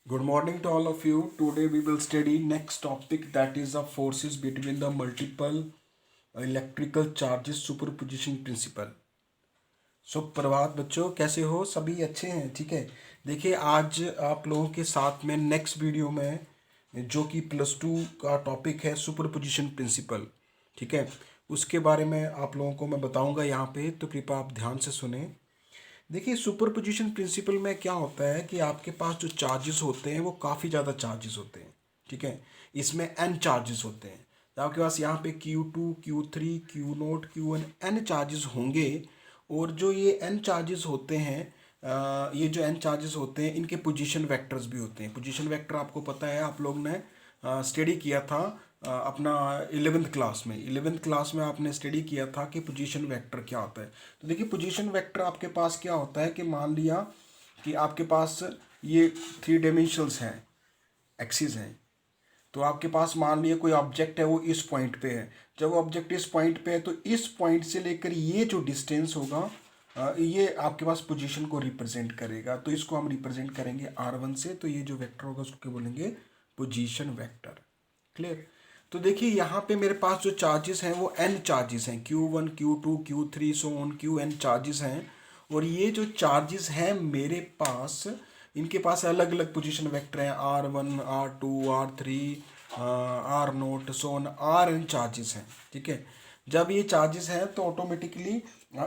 Good morning to all of you. Today we will study next topic, that is the forces between the multiple electrical charges superposition principle. प्रभात बच्चों, कैसे हो? सभी अच्छे हैं? ठीक है। देखिए, आज आप लोगों के साथ में नेक्स्ट वीडियो में जो कि +2 का टॉपिक है सुपरपोजिशन प्रिंसिपल, ठीक है, उसके बारे में आप लोगों को मैं बताऊंगा यहाँ पे, तो कृपया आप ध्यान से सुने। देखिए, सुपरपोजिशन प्रिंसिपल में क्या होता है कि आपके पास जो चार्जेस होते हैं वो काफ़ी ज़्यादा चार्जेस होते हैं, ठीक है। इसमें n चार्जेस होते हैं, तो आपके पास यहाँ पे Q2, Q3, Q0, Q1 n charges होंगे। और जो ये n चार्जेस होते हैं, ये जो n चार्जेस होते हैं, इनके पोजीशन वेक्टर्स भी होते हैं। पोजीशन वेक्टर आपको पता है, आप लोग ने स्टडी किया था अपना 11th क्लास में आपने स्टडी किया था कि पोजीशन वेक्टर क्या होता है। तो देखिए, पोजीशन वेक्टर आपके पास क्या होता है कि मान लिया कि आपके पास ये 3 डायमेंशंस हैं, एक्सिस हैं। तो आपके पास मान लिया कोई ऑब्जेक्ट है, वो इस पॉइंट पे है। जब वो ऑब्जेक्ट इस पॉइंट पे है तो इस पॉइंट से लेकर ये जो डिस्टेंस होगा, ये आपके पास पोजीशन को रिप्रेजेंट करेगा। तो इसको हम रिप्रेजेंट करेंगे R1 से। तो ये जो वेक्टर होगा उसको क्या बोलेंगे? Position vector. क्लियर? तो देखिए, यहाँ पे मेरे पास जो चार्जेस हैं वो n चार्जेस हैं, Q1, Q2, Q3 so on Qn charges हैं। और ये जो चार्जेस हैं मेरे पास, इनके पास अलग अलग पोजीशन वेक्टर हैं, R1, R2, R3, R0 so on Rn charges हैं, ठीक है। जब ये चार्जेस हैं तो ऑटोमेटिकली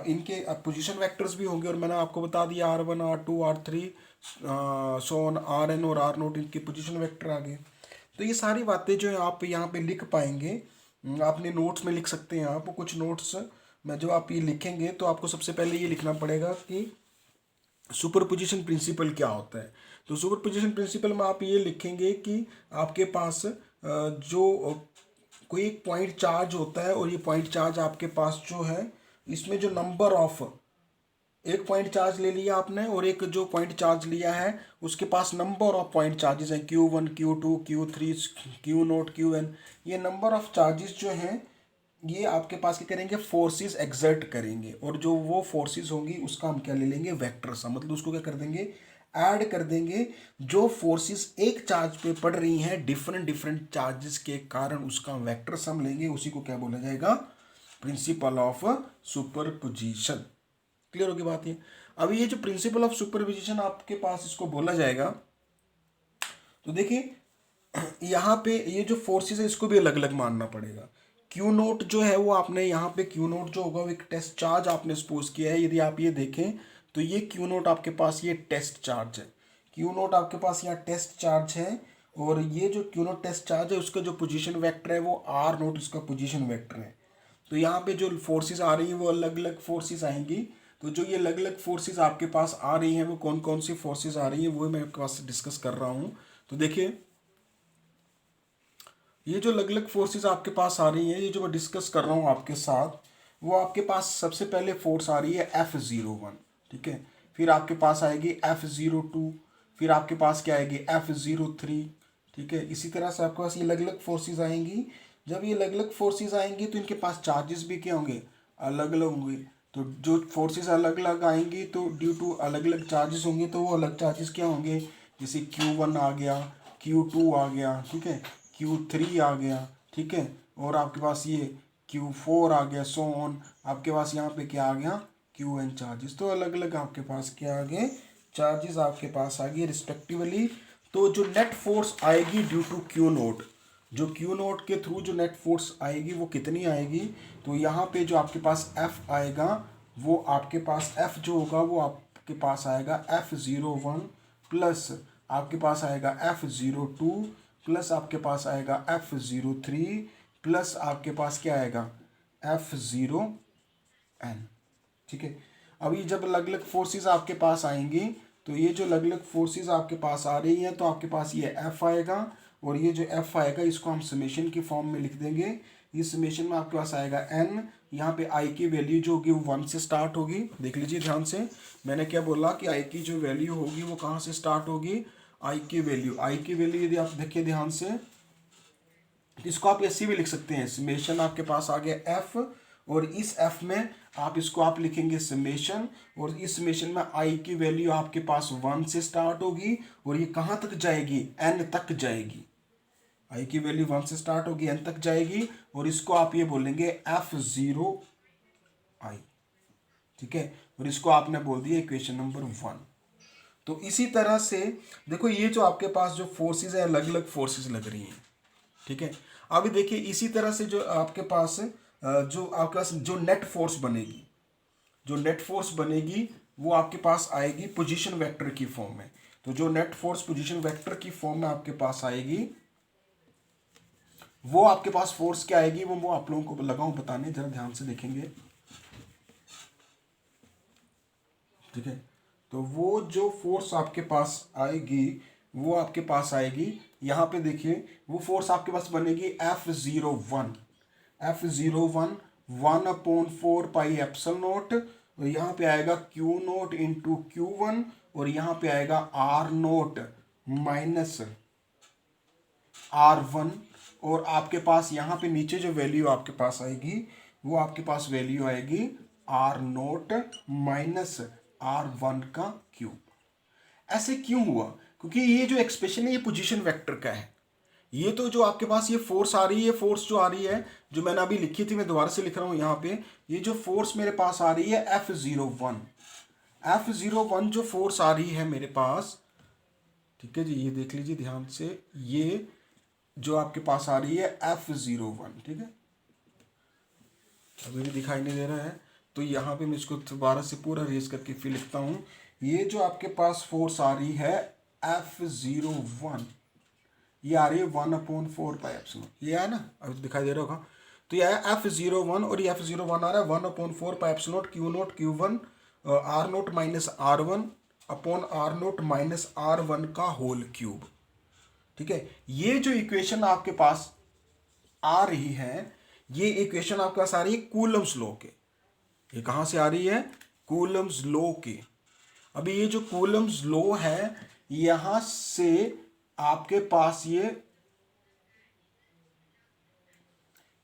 इनके पोजीशन वेक्टर्स भी होंगे। और मैंने आपको बता दिया R1, R2, R3 so on Rn और R0 इनके पोजीशन वेक्टर आ गए। तो ये सारी बातें जो है आप यहाँ पे लिख पाएंगे, अपने नोट्स में लिख सकते हैं। आप कुछ नोट्स में जो आप ये लिखेंगे तो आपको सबसे पहले ये लिखना पड़ेगा कि सुपरपोजिशन प्रिंसिपल क्या होता है। तो सुपरपोजिशन प्रिंसिपल में आप ये लिखेंगे कि आपके पास जो कोई एक पॉइंट चार्ज होता है, और ये पॉइंट चार्ज आपके पास जो है, इसमें जो नंबर ऑफ, एक पॉइंट चार्ज ले लिया आपने और एक जो पॉइंट चार्ज लिया है उसके पास नंबर ऑफ पॉइंट चार्जेस हैं, Q1, Q2, Q3, Q0, Qn। ये नंबर ऑफ चार्जेस जो हैं, ये आपके पास क्या करेंगे? फोर्सेस एक्सर्ट करेंगे। और जो वो फोर्सेस होंगी उसका हम क्या ले लेंगे? Vector sum. मतलब उसको क्या कर देंगे? ऐड कर देंगे। जो फोर्सेस एक चार्ज पे पड़ रही हैं डिफरेंट डिफरेंट चार्जेस के कारण, उसका वेक्टर सम लेंगे। उसी को क्या बोला जाएगा? Principle of superposition. क्लियर होगी बात ये? अब ये जो प्रिंसिपल ऑफ सुपरपोजिशन आपके पास इसको बोला जाएगा, तो देखिए यहाँ पे ये जो फोर्सेस है इसको भी अलग अलग मानना पड़ेगा। Q0 जो है वो आपने यहाँ पे Q0 जो होगा वो एक टेस्ट चार्ज आपने सपोज किया है। यदि आप ये देखें तो ये Q0 आपके पास ये टेस्ट चार्ज है। Q0 आपके पास यहाँ टेस्ट चार्ज है। और ये जो Q0 टेस्ट चार्ज है उसका जो पोजीशन वेक्टर है वो R0 उसका पोजीशन वेक्टर है। तो यहाँ पे जो फोर्सेस आ रही हैं वो अलग अलग फोर्सेस आएंगी। तो जो ये अलग अलग फोर्सेस आपके पास आ रही हैं वो कौन कौन सी फोर्सेस आ रही हैं वो मैं आपके पास डिस्कस कर रहा हूँ। तो देखिए, ये जो अलग अलग फोर्सेस आपके पास आ रही हैं, ये जो मैं डिस्कस कर रहा हूँ आपके साथ, वो आपके पास सबसे पहले फोर्स आ रही है F01, ठीक है। फिर आपके पास आएगी F02, फिर आपके पास क्या आएगी? F03, ठीक है। इसी तरह से आपके पास ये अलग अलग फोर्सेस आएंगी। जब ये अलग अलग फोर्सेस आएंगी तो इनके पास चार्जेस भी क्या होंगे? अलग अलग होंगे। तो जो फोर्सेस अलग अलग आएंगी तो ड्यू टू अलग अलग चार्जेस होंगे, तो वो अलग चार्जेस क्या होंगे? जैसे Q1 आ गया, Q2 आ गया, ठीक है, Q3 आ गया, ठीक है, और आपके पास ये Q4 आ गया, सो ऑन। आपके पास यहाँ पे क्या आ गया? Qn charges. तो अलग अलग आपके पास क्या आ गए? चार्जेस आपके पास आ गए रिस्पेक्टिवली। तो जो नेट फोर्स आएगी ड्यू टू Q0, जो Q0 के थ्रू जो नेट फोर्स आएगी वो कितनी आएगी? तो यहाँ पे जो आपके पास F आएगा, वो आपके पास F जो होगा वो आपके पास आएगा F01 प्लस आपके पास आएगा F02 प्लस आपके पास आएगा F03 प्लस आपके पास क्या आएगा? F0n, ठीक है। अभी जब अलग अलग फोर्सेस आपके पास आएंगी, तो ये जो अलग अलग फोर्सेस आपके पास आ रही हैं, तो आपके पास ये F आएगा। और ये जो F आएगा इसको हम समेशन की फॉर्म में लिख देंगे। इस समेशन में आपके पास आएगा n। यहाँ पे I की वैल्यू जो होगी वो 1 से स्टार्ट होगी। देख लीजिए ध्यान से, मैंने क्या बोला कि I की जो वैल्यू होगी वो कहाँ से स्टार्ट होगी? I की वैल्यू यदि आप देखिए ध्यान से, इसको आप ऐसे भी लिख सकते हैं। समेशन आपके पास आ गया F, और इस एफ में आप इसको आप लिखेंगे समेशन, और इस समेशन में आई की वैल्यू आपके पास 1 से स्टार्ट होगी और ये कहाँ तक जाएगी, एन तक जाएगी। आई की वैल्यू 1 से स्टार्ट होगी, एन तक जाएगी, और इसको आप ये बोलेंगे F0 आई, ठीक है। और इसको आपने बोल दिया इक्वेशन नंबर 1। तो इसी तरह से देखो ये जो आपके पास जो फोर्सेस है, अलग अलग फोर्सेस लग रही हैं, ठीक है। अभी देखिए इसी तरह से जो आपके पास जो नेट फोर्स बनेगी, जो नेट फोर्स बनेगी वो आपके पास आएगी पोजीशन वेक्टर की फॉर्म में। तो जो नेट फोर्स पोजीशन वेक्टर की फॉर्म में आपके पास आएगी, वो आपके पास फोर्स क्या आएगी, वो आप लोगों को लगाऊं बताने, जरा ध्यान से देखेंगे, ठीक है। तो वो जो फोर्स आपके पास आएगी, वो आपके पास आएगी, यहाँ पे देखिए वो फोर्स आपके पास बनेगी F01, F01 1/4 pi epsilon not, और यहाँ पे आएगा Q0 इंटू Q1, और यहाँ पे आएगा R0 माइनस R1, और आपके पास यहाँ पे नीचे जो वैल्यू आपके पास आएगी, वो आपके पास वैल्यू आएगी R0 माइनस R1 का क्यूब। ऐसे क्यों हुआ, क्योंकि ये जो एक्सप्रेशन है ये पोजीशन वेक्टर का है। ये तो जो आपके पास ये फोर्स आ रही है, फोर्स जो आ रही है जो मैंने अभी लिखी थी, मैं दोबारा से लिख रहा हूँ यहाँ पे, ये जो फोर्स मेरे पास आ रही है F01 जो फोर्स आ रही है मेरे पास, ठीक है जी, ये देख लीजिए ध्यान से, ये जो आपके पास आ रही है F01, ठीक है। अभी भी दिखाई नहीं दे रहा है, तो यहाँ पे मैं इसको दोबारा से पूरा रेज करके फिर लिखता हूँ। ये जो आपके पास फोर्स आ रही है F01, ये आ रही है 1/4 पाई एप्सिलॉन, ये है ना, अभी तो दिखाई दे रहा होगा। तो ये है F01, और ये F01 आ रहा है 1/4 pi epsilon Q0 Q1 R0 minus R1 upon R0 minus R1 का होल क्यूब, ठीक है। ये जो इक्वेशन आपके पास आ रही है, ये इक्वेशन आपके पास आ रही है कूलम्स लॉ के। ये कहां से आ रही है, कूलम्स लॉ के। अभी ये जो कूलम्स लॉ है, यहां से आपके पास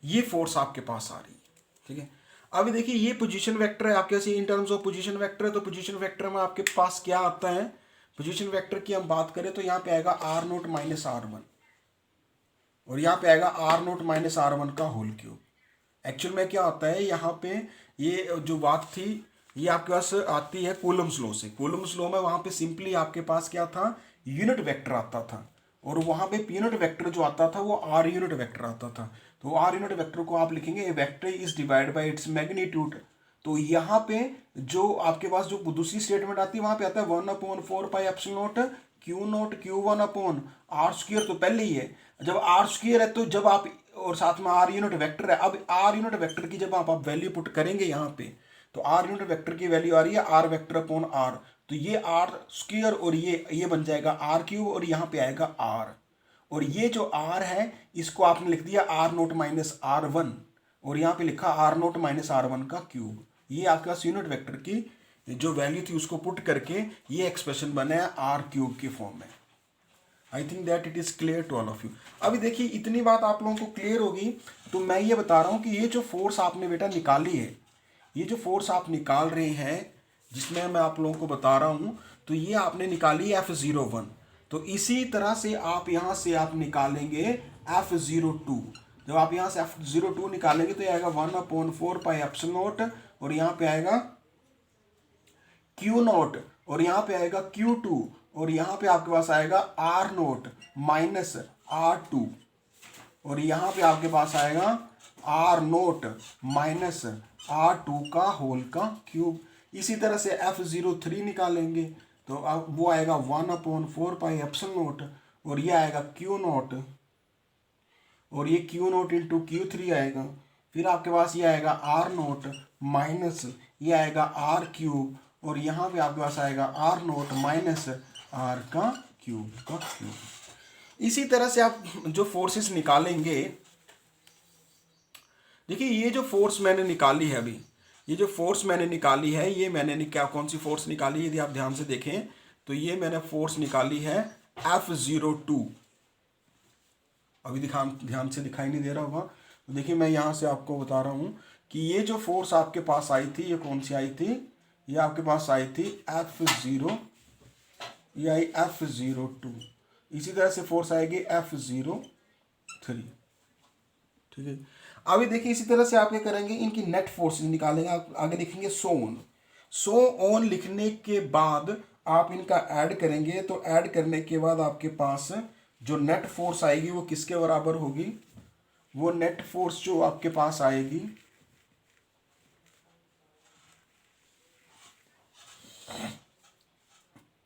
ये फोर्स आपके पास आ रही है, ठीक है। अभी देखिए ये पोजीशन वेक्टर है आपके पास, in terms of position vector है, तो पोजीशन वेक्टर में आपके पास क्या आता है, पोजीशन वेक्टर की हम बात करें तो यहाँ पे आएगा R0 माइनस R1, और यहाँ पे आएगा R0 माइनस R1 का होल क्यूब। एक्चुअल में क्या होता है, यहाँ पे ये जो बात थी ये आपके पास आती है कूलम्स लॉ से। कूलम्स लॉ में वहाँ पे सिंपली आपके पास क्या था, यूनिट वेक्टर आता था, और वहाँ पे यूनिट वेक्टर जो आता था वो R यूनिट वेक्टर आता था। तो R यूनिट वेक्टर को आप लिखेंगे a vector is divide by its magnitude. तो यहाँ पे जो आपके पास जो दूसरी स्टेटमेंट आती है, वहाँ पे आता है 1/4 pi epsilon not Q0 Q1 upon R square. तो पहले ही है, जब R स्क्वायर है तो जब आप, और साथ में R यूनिट वेक्टर है, अब R यूनिट वेक्टर की जब आप वैल्यू पुट करेंगे यहाँ पे, तो R यूनिट वेक्टर की वैल्यू आ रही है R वेक्टर अपॉन R, तो ये R स्क्वायर और ये बन जाएगा R क्यूब, और यहाँ पे आएगा R, और ये जो R है इसको आपने लिख दिया R0 माइनस R1, और यहाँ पे लिखा R0 माइनस R1 का क्यूब। ये आपके पास यूनिट वेक्टर की जो वैल्यू थी उसको पुट करके ये एक्सप्रेशन बना है R क्यूब की फॉर्म में। I think that it is clear to all of you. अभी देखिए इतनी बात आप लोगों को क्लियर होगी, तो मैं ये बता रहा हूँ कि ये जो फोर्स आपने बेटा निकाली है, ये जो फोर्स आप निकाल रहे हैं, जिसमें मैं आप लोगों को बता रहा हूँ, तो ये आपने निकाली F01। तो इसी तरह से आप यहाँ से आप निकालेंगे F02। जब आप यहाँ से F02 निकालेंगे तो ये आएगा 1/4 पाई एप्सिलॉन नॉट, और यहाँ पे आएगा Q0, और यहाँ पे आएगा Q2, और यहाँ पे आपके पास आएगा R0 माइनस R2, और यहाँ पे आपके पास आएगा R0 माइनस R2 का होल का क्यूब। इसी तरह से F03 निकालेंगे तो अब वो आएगा 1/4 पाई एप्सिलॉन नॉट, और ये आएगा Q0, और ये Q0 इंटू Q3 आएगा। फिर आपके पास ये आएगा R0 माइनस ये आएगा R क्यूब, और यहाँ पे आपके पास आएगा R0 माइनस R का क्यूब इसी तरह से आप जो फोर्सेस निकालेंगे, देखिए ये जो फोर्स मैंने निकाली है अभी, ये जो फोर्स मैंने निकाली है, ये मैंने क्या कौन सी फोर्स निकाली है, यदि आप ध्यान से देखें तो ये मैंने फोर्स निकाली है F02। अभी ध्यान से दिखाई नहीं दे रहा होगा, तो देखिए मैं यहाँ से आपको बता रहा हूँ कि ये जो फोर्स आपके पास आई थी, ये कौन सी आई थी, ये आपके पास आई थी F0, ये आई F02। इसी तरह से फोर्स आएगी F03। ठीक है। अभी देखिए इसी तरह से आप क्या करेंगे, इनकी नेट फोर्स निकालेंगे। आप आगे लिखेंगे सो ऑन लिखने के बाद आप इनका ऐड करेंगे। तो ऐड करने के बाद आपके पास जो नेट फोर्स आएगी वो किसके बराबर होगी, वो नेट फोर्स जो आपके पास आएगी,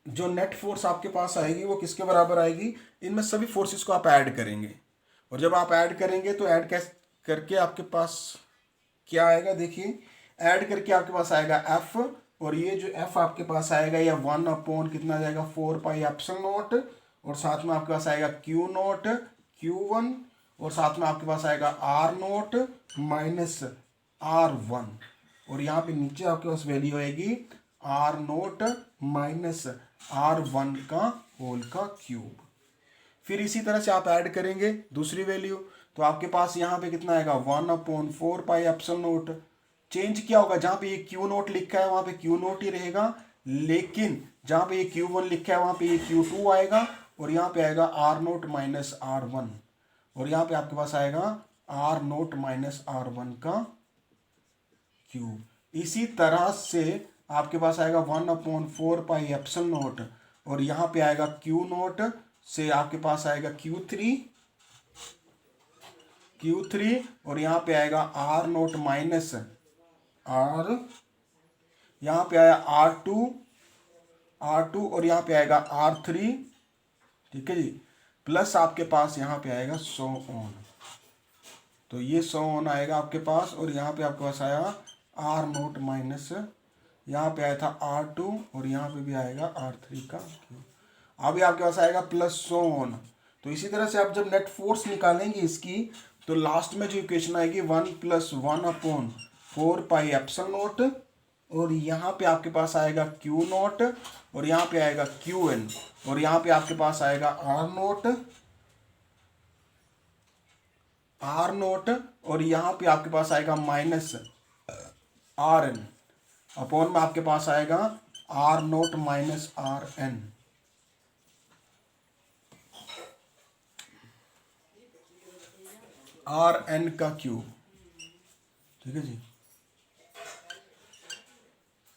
जो नेट फोर्स आपके पास आएगी वो किसके बराबर आएगी, इनमें सभी फोर्सेस को आप ऐड करेंगे। और जब आप ऐड करेंगे तो ऐड कैसे करके आपके पास क्या आएगा, देखिए ऐड करके आपके पास आएगा एफ, और ये जो एफ आपके पास आएगा या 1 कितना आ जाएगा 4πε0, और साथ में आपके पास आएगा Q0 Q1, और साथ में आपके पास आएगा R0 माइनस R1, और यहाँ पे नीचे आपके पास वैल्यू आएगी R0 माइनस R1 का होल का क्यूब। फिर इसी तरह से आप ऐड करेंगे दूसरी वैल्यू, तो आपके पास यहाँ पे कितना आएगा 1/4πε0। चेंज क्या होगा, जहाँ पे ये Q0 लिखा है वहाँ पे Q0 ही रहेगा, लेकिन जहाँ पे ये Q1 लिखा है वहाँ पे ये Q2 आएगा, और यहाँ पे आएगा R0 माइनस R1, और यहाँ पे आपके पास आएगा R0 माइनस R1 का क्यूब। इसी तरह से आपके पास आएगा 1/4πε0, और यहाँ पे आएगा Q0 से आपके पास आएगा Q3, और यहाँ पे आएगा R0 माइनस R, यहाँ पे आया R2, और यहाँ पे आएगा R3। ठीक है जी, प्लस आपके पास यहाँ पे आएगा सो ऑन, तो ये सो ऑन आएगा आपके पास, और यहाँ पे आपके पास आया R0 माइनस, यहाँ पे आया था R2, और यहाँ पे भी आएगा R3 का क्यूब। अभी आपके पास आएगा प्लस सो ऑन। तो इसी तरह से आप जब नेट फोर्स निकालेंगे इसकी, तो लास्ट में जो इक्वेशन आएगी 1 + 1/4πε0, और यहाँ पे आपके पास आएगा Q0, और यहाँ पे आएगा Qn, और यहाँ पे आपके पास आएगा R0, और यहाँ पे आपके पास आएगा माइनस Rn, अपॉन में आपके पास आएगा R0 माइनस Rn। Rn का क्यूब। ठीक है जी।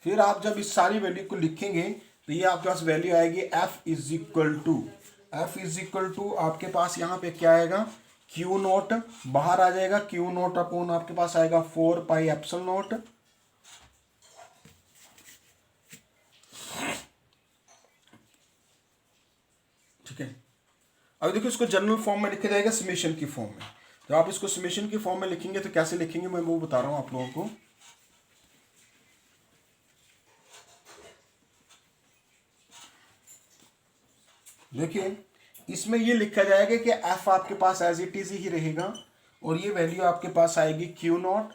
फिर आप जब इस सारी वैल्यू को लिखेंगे तो ये आपके पास वैल्यू आएगी F इज इक्वल टू आपके पास यहाँ पे क्या आएगा, Q0 बाहर आ जाएगा, Q0 अपॉन आपके पास आएगा 4πε0। ठीक है। अब देखो इसको जनरल फॉर्म में लिखा जाएगा समेशन की फॉर्म में। जब आप इसको समेशन की फॉर्म में लिखेंगे तो कैसे लिखेंगे मैं वो बता रहा हूं आप लोगों को। देखिए इसमें ये लिखा जाएगा कि एफ आपके पास एज इट इज ही रहेगा, और ये वैल्यू आपके पास आएगी Q0,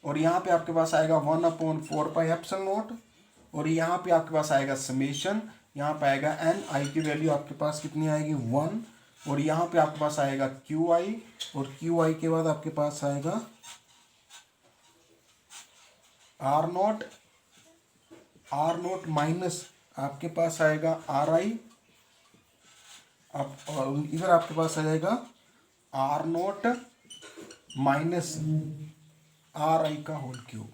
और यहाँ पे आपके पास आएगा 1/4πε0, और यहाँ पे आपके पास आएगा समेशन, यहाँ पे आएगा n, आई की वैल्यू आपके पास कितनी आएगी 1, और यहाँ पे आपके पास आएगा Qi, और Qi के बाद आपके पास आएगा R0 माइनस आपके पास आएगा Ri, अब इधर आपके पास आ जाएगा R0 माइनस Ri का होल क्यूब।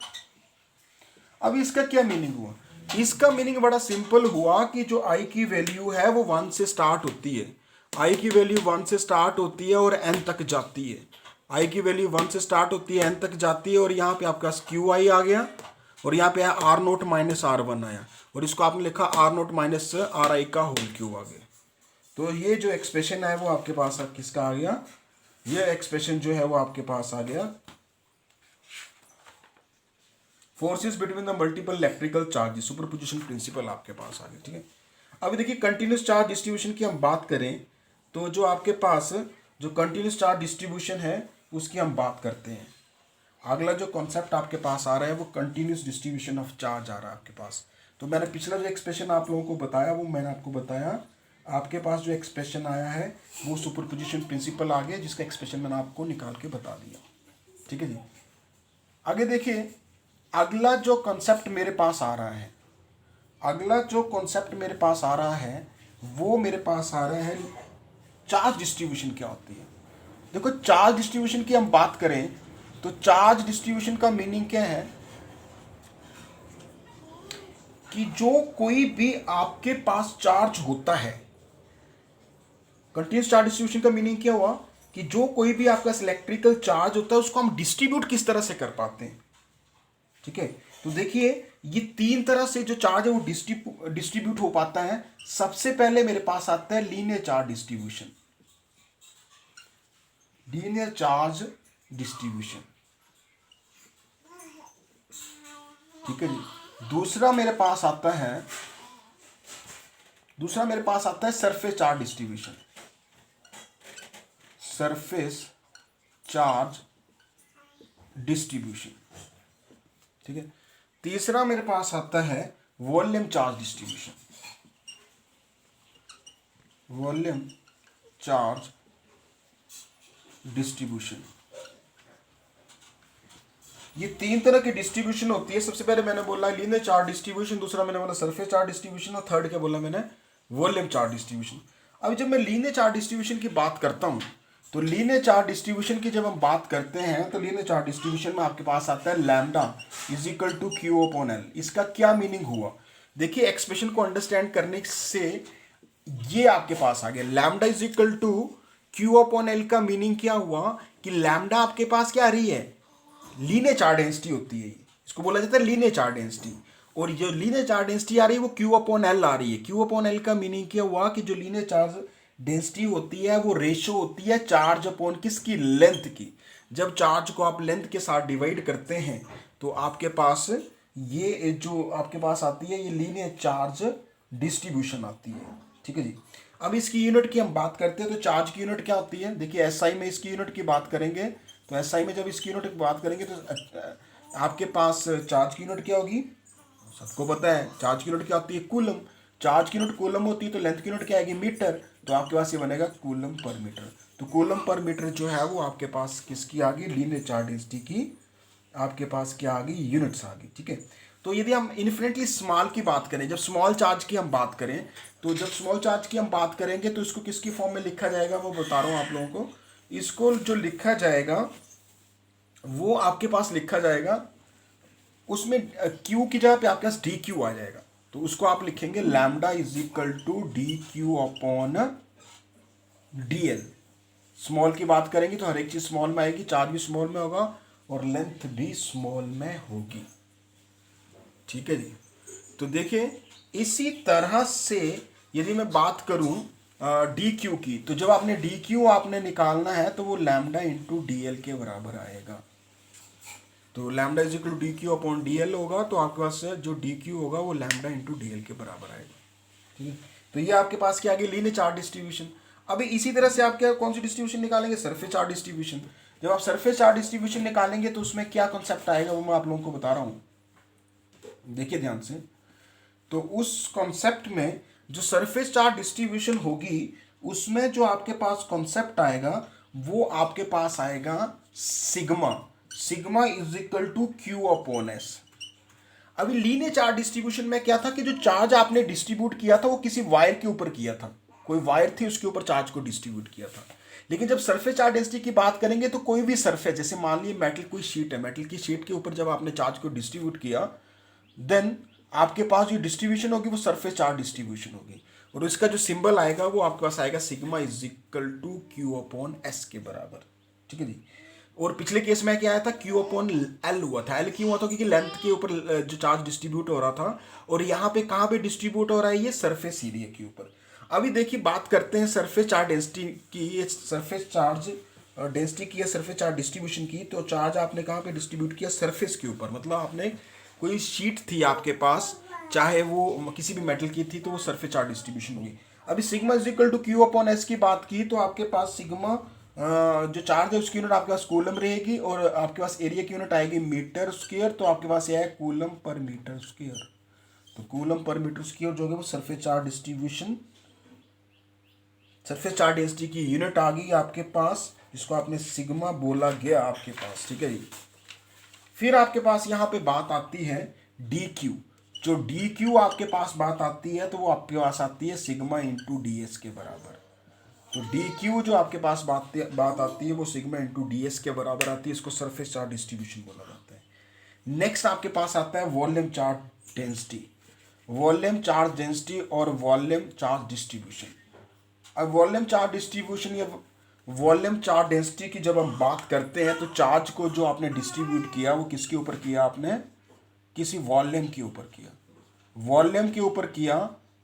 अब इसका क्या मीनिंग हुआ, इसका मीनिंग बड़ा सिंपल हुआ कि जो i की वैल्यू है वो 1 से स्टार्ट होती है, i की वैल्यू 1 से स्टार्ट होती है और n तक जाती है। i की वैल्यू 1 से स्टार्ट होती है, n तक जाती है, और यहाँ पे आपके पास Qi आ गया, और यहाँ पे R0 माइनस R1 आया, और इसको आपने लिखा R0 माइनस Ri का होल क्यूब आ गया। तो ये जो एक्सप्रेशन है वो आपके पास किसका आ गया, ये एक्सप्रेशन जो है वो आपके पास आ गया forces between the multiple electrical charges, superposition principle आपके पास आ गया। ठीक है। अभी देखिए कंटिन्यूस चार्ज डिस्ट्रीब्यूशन की हम बात करें तो जो आपके पास जो कंटिन्यूस चार्ज डिस्ट्रीब्यूशन है उसकी हम बात करते हैं। अगला जो कॉन्सेप्ट आपके पास आ रहा है वो कंटिन्यूस डिस्ट्रीब्यूशन ऑफ चार्ज आ रहा है आपके पास। तो मैंने पिछला जो एक्सप्रेशन आप लोगों को बताया वो मैंने आपको बताया, आपके पास जो एक्सप्रेशन आया है वो सुपरपोजिशन प्रिंसिपल आ गया, जिसका एक्सप्रेशन मैंने आपको निकाल के बता दिया। ठीक है जी। आगे देखिए, अगला जो कॉन्सेप्ट मेरे पास आ रहा है, अगला जो कॉन्सेप्ट मेरे पास आ रहा है वो मेरे पास आ रहा है चार्ज डिस्ट्रीब्यूशन क्या होती है। देखो, चार्ज डिस्ट्रीब्यूशन की हम बात करें तो चार्ज डिस्ट्रीब्यूशन का मीनिंग क्या है कि जो कोई भी आपके पास चार्ज होता है, कंटिन्यूस चार्ज डिस्ट्रीब्यूशन का मीनिंग क्या हुआ कि जो कोई भी आपका इलेक्ट्रिकल चार्ज होता है उसको हम डिस्ट्रीब्यूट किस तरह से कर पाते हैं। ठीक है, तो देखिए ये तीन तरह से जो चार्ज है वो डिस्ट्रीब्यूट हो पाता है। सबसे पहले मेरे पास आता है linear charge distribution, linear charge distribution. ठीक है जी। दूसरा मेरे पास आता है surface charge distribution, surface charge distribution. ठीक है। तीसरा मेरे पास आता है volume charge distribution, volume charge distribution. ये तीन तरह की डिस्ट्रीब्यूशन होती है। सबसे पहले मैंने बोला लीनियर चार्ज डिस्ट्रीब्यूशन, दूसरा मैंने बोला सरफेस चार्ज डिस्ट्रीब्यूशन, और थर्ड क्या बोला मैंने, वॉल्यूम चार्ज डिस्ट्रीब्यूशन। अब जब मैं लीनियर चार्ज डिस्ट्रीब्यूशन की बात करता हूं तो लीनियर चार्ज डिस्ट्रीब्यूशन की जब हम बात करते हैं तो लीनियर चार्ज डिस्ट्रीब्यूशन में आपके पास आता है lambda is equal to Q upon L. इसका क्या मीनिंग हुआ, देखिए एक्सप्रेशन को अंडरस्टैंड करने से ये आपके पास आ गया, lambda is equal to Q upon L का मीनिंग क्या हुआ कि लैम्डा आपके पास क्या आ रही है, लीनियर चार्ज डेंसिटी होती है, इसको बोला जाता है लीनियर चार्ज डेंसिटी। और जो लीनियर चार्ज डेंसिटी आ रही है वो क्यू अपॉन एल आ रही है। क्यू अपॉन एल का मीनिंग क्या हुआ कि जो लीनियर चार्ज डेंसिटी होती है वो रेशो होती है चार्ज अपॉन किसकी, लेंथ की। जब चार्ज को आप लेंथ के साथ डिवाइड करते हैं तो आपके पास ये जो आपके पास आती है ये लीनियर चार्ज डिस्ट्रीब्यूशन आती है। ठीक है जी। अब इसकी यूनिट की हम बात करते हैं तो चार्ज की यूनिट क्या होती है, देखिए एसआई में इसकी यूनिट की बात करेंगे तो एसआई में जब इसकी यूनिट की बात करेंगे तो आपके पास चार्ज की यूनिट क्या होगी, सबको पता है चार्ज की यूनिट क्या होती है, कूलम। चार्ज की यूनिट कूलम होती है तो लेंथ की यूनिट क्या आएगी, मीटर। तो आपके पास ये बनेगा कूलम पर मीटर। तो कूलम पर मीटर जो है वो आपके पास किसकी आ गई, लीनियर चार्ज डेंसिटी की आपके पास क्या आ गई, यूनिट्स आ गई। ठीक है। तो यदि हम इन्फिनिटली स्मॉल की बात करें, जब स्मॉल चार्ज की हम बात करें तो जब स्मॉल चार्ज की हम बात करेंगे तो इसको किसकी फॉर्म में लिखा जाएगा वो बता रहा हूँ आप लोगों को। इसको जो लिखा जाएगा वो आपके पास लिखा जाएगा, उसमें क्यू की जगह पे आपके पास डी क्यू आ जाएगा। तो उसको आप लिखेंगे lambda is equal to d Q upon d L. Small की बात करेंगे तो हर एक चीज स्मॉल में आएगी, चार्ज भी स्मॉल में होगा और लेंथ भी स्मॉल में होगी। ठीक है जी। तो देखिए इसी तरह से यदि मैं बात करूं डी क्यू की, तो जब आपने डी क्यू आपने निकालना है तो वो लैम्डा इंटू डी एल के बराबर आएगा। तो lambda is equal to d Q upon d L होगा तो आपके पास जो डी क्यू होगा वो लैम्डा इंटू डी एल के बराबर आएगा। ठीक है। तो ये आपके पास क्या आ गया, लीनियर चार्ज डिस्ट्रीब्यूशन। अभी इसी तरह से आप क्या कौन सी डिस्ट्रीब्यूशन निकालेंगे, सरफेस चार्ज डिस्ट्रीब्यूशन। जब आप सरफेस चार्ज डिस्ट्रीब्यूशन निकालेंगे तो उसमें क्या कॉन्सेप्ट आएगा वो मैं आप लोगों को बता रहा हूँ, देखिए ध्यान से। तो उस कॉन्सेप्ट में जो सरफेस चार्ज डिस्ट्रीब्यूशन होगी उसमें जो आपके पास कॉन्सेप्ट आएगा वो आपके पास आएगा sigma, sigma is equal to Q upon S. अभी लीनियर चार्ज डिस्ट्रीब्यूशन में क्या था कि जो चार्ज आपने डिस्ट्रीब्यूट किया था वो किसी वायर के ऊपर किया था, कोई वायर थी उसके ऊपर चार्ज को डिस्ट्रीब्यूट किया था। लेकिन जब सरफेस चार्ज डेंसिटी की बात करेंगे तो कोई भी सरफेस, जैसे मान लीजिए मेटल कोई शीट है, मेटल की शीट के ऊपर जब आपने चार्ज को डिस्ट्रीब्यूट किया देन आपके पास जो डिस्ट्रीब्यूशन होगी वो सरफेस चार्ज डिस्ट्रीब्यूशन होगी और इसका जो सिंबल आएगा वो आपके पास आएगा sigma is equal to Q upon S के बराबर। ठीक है जी। और पिछले केस में क्या आया था, क्यू अपॉन एल हुआ था। एल क्यों हुआ था, क्योंकि लेंथ के ऊपर जो चार्ज डिस्ट्रीब्यूट हो रहा था और यहाँ पे कहाँ पे डिस्ट्रीब्यूट हो रहा है, ये सरफेस एरिया के ऊपर। अभी देखिए बात करते हैं सरफेस चार्ज डेंसिटी की, ये सरफेस चार्ज डेंसिटी की या सरफेस चार्ज डिस्ट्रीब्यूशन की। तो चार्ज आपने कहाँ पे डिस्ट्रीब्यूट किया, सरफेस के ऊपर। मतलब आपने कोई शीट थी आपके पास, चाहे वो किसी भी मेटल की थी, तो वो सरफेस चार्ज डिस्ट्रीब्यूशन होगी। अभी sigma is equal to Q upon S की बात की तो आपके पास सिग्मा जो चार्ज है उसकी यूनिट आपके पास कूलम रहेगी और आपके पास एरिया की यूनिट आएगी मीटर स्क्वायर। तो आपके पास यह है कूलम पर मीटर स्क्वायर। तो कूलम पर मीटर स्क्वायर जो है वो surface charge distribution, surface charge density की यूनिट आ गई आपके पास, जिसको आपने सिग्मा बोला गया आपके पास। ठीक है जी। फिर आपके पास यहाँ पे बात आती है डी क्यू। जो डी क्यू आपके पास बात आती है तो वो आपके पास आती है सिग्मा इंटू डी एस के बराबर। तो डी क्यू जो आपके पास बात आती है वो सिग्मा इंटू डी एस के बराबर आती है। इसको सरफेस चार्ज डिस्ट्रीब्यूशन बोला जाता है। नेक्स्ट आपके पास आता है volume charge density. Volume charge density और वॉल्यूम चार्ज डिस्ट्रीब्यूशन। अब वॉल्यूम चार्ज डिस्ट्रीब्यूशन या वॉल्यूम चार्ज डेंसिटी की जब हम बात करते हैं तो चार्ज को जो आपने डिस्ट्रीब्यूट किया वो किसके ऊपर किया, आपने किसी वॉल्यूम के ऊपर किया। वॉल्यूम के ऊपर किया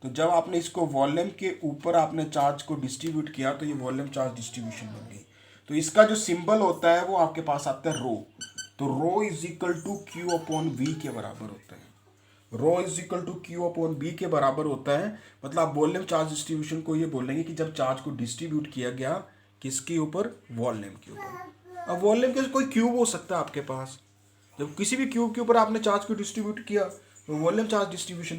तो जब आपने इसको वॉल्यूम के ऊपर आपने चार्ज को डिस्ट्रीब्यूट किया तो ये वॉल्यूम चार्ज डिस्ट्रीब्यूशन बन गई। तो इसका जो सिंबल होता है वो आपके पास आता है रो। तो rho is equal to Q upon v के बराबर होता है। Rho is equal to Q upon b के बराबर होता है। मतलब आप वॉल्यूम चार्ज डिस्ट्रीब्यूशन को ये बोलेंगे कि जब चार्ज को डिस्ट्रीब्यूट किया गया किसके ऊपर, वॉल्यूम के ऊपर। अब वॉल्यूम के कोई क्यूब हो सकता है आपके पास, जब किसी भी क्यूब के ऊपर आपने चार्ज को डिस्ट्रीब्यूट किया तो वॉल्यूम चार्ज डिस्ट्रीब्यूशन